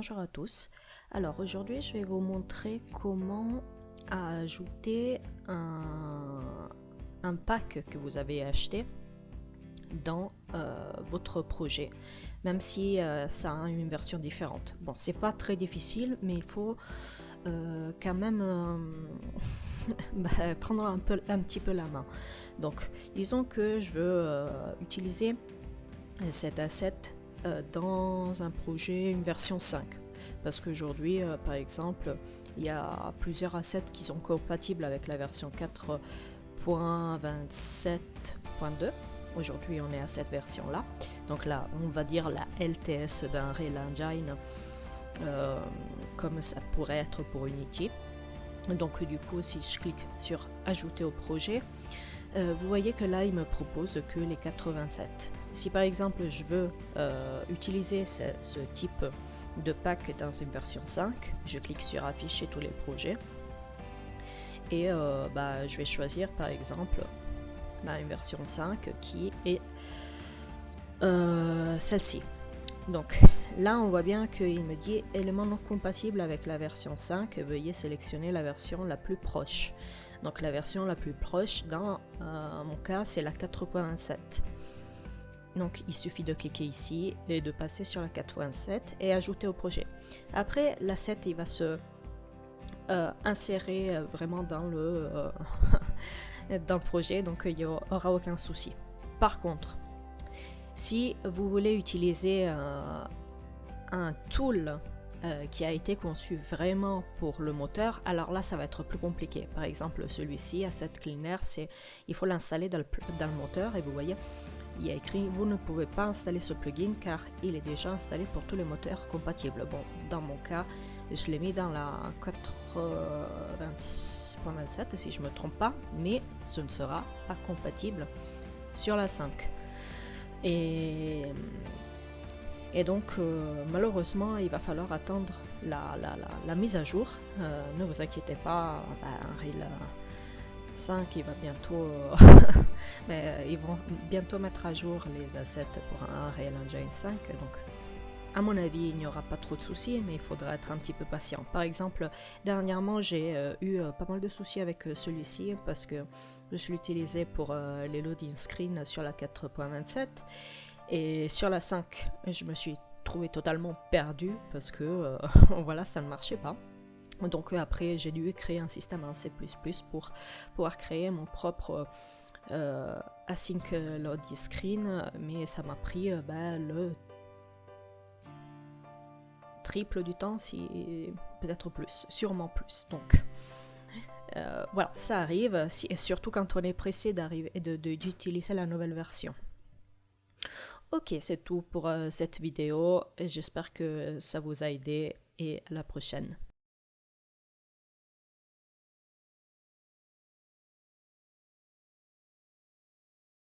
bonjour à tous. Alors aujourd'hui je vais vous montrer comment ajouter un pack que vous avez acheté dans votre projet, même si ça a une version différente. Bon, c'est pas très difficile, mais il faut quand même prendre un petit peu la main. Donc disons que je veux utiliser cet asset dans un projet, une version 5. Parce qu'aujourd'hui, par exemple, il y a plusieurs assets qui sont compatibles avec la version 4.27.2. Aujourd'hui, on est à cette version-là. Donc là, on va dire la LTS d'un Unreal Engine, comme ça pourrait être pour Unity. Donc du coup, si je clique sur Ajouter au projet, vous voyez que là, il me propose que les 4.27. Si par exemple, je veux utiliser ce type de pack dans une version 5, je clique sur Afficher tous les projets. Et je vais choisir par exemple une version 5 qui est celle-ci. Donc là, on voit bien qu'il me dit élément non compatible avec la version 5, veuillez sélectionner la version la plus proche. Donc la version la plus proche, dans mon cas, c'est la 4.27. Donc il suffit de cliquer ici et de passer sur la 4.27 et ajouter au projet. Après, l'asset il va se insérer vraiment dans le projet, donc il n'y aura aucun souci. Par contre, si vous voulez utiliser un tool qui a été conçu vraiment pour le moteur, alors là ça va être plus compliqué. Par exemple celui-ci, Asset Cleaner, il faut l'installer dans le moteur et vous voyez il y a écrit vous ne pouvez pas installer ce plugin car il est déjà installé pour tous les moteurs compatibles. Bon, dans mon cas je l'ai mis dans la 4.27 si je ne me trompe pas, mais ce ne sera pas compatible sur la 5. Et donc malheureusement il va falloir attendre la mise à jour. Ne vous inquiétez pas, Unreal 5 il va bientôt ils vont bientôt mettre à jour les assets pour un Unreal Engine 5, donc à mon avis il n'y aura pas trop de soucis, mais il faudra être un petit peu patient. Par exemple, dernièrement j'ai eu pas mal de soucis avec celui-ci parce que je l'utilisais pour les loading screens sur la 4.27 et sur la 5 je me suis trouvé totalement perdu parce que voilà, ça ne marchait pas. Donc après j'ai dû créer un système en C++ pour pouvoir créer mon propre async loading screen, mais ça m'a pris le triple du temps, si peut-être plus, sûrement plus. Donc voilà, ça arrive, et surtout quand on est pressé d'utiliser la nouvelle version. Ok, c'est tout pour cette vidéo, j'espère que ça vous a aidé et à la prochaine.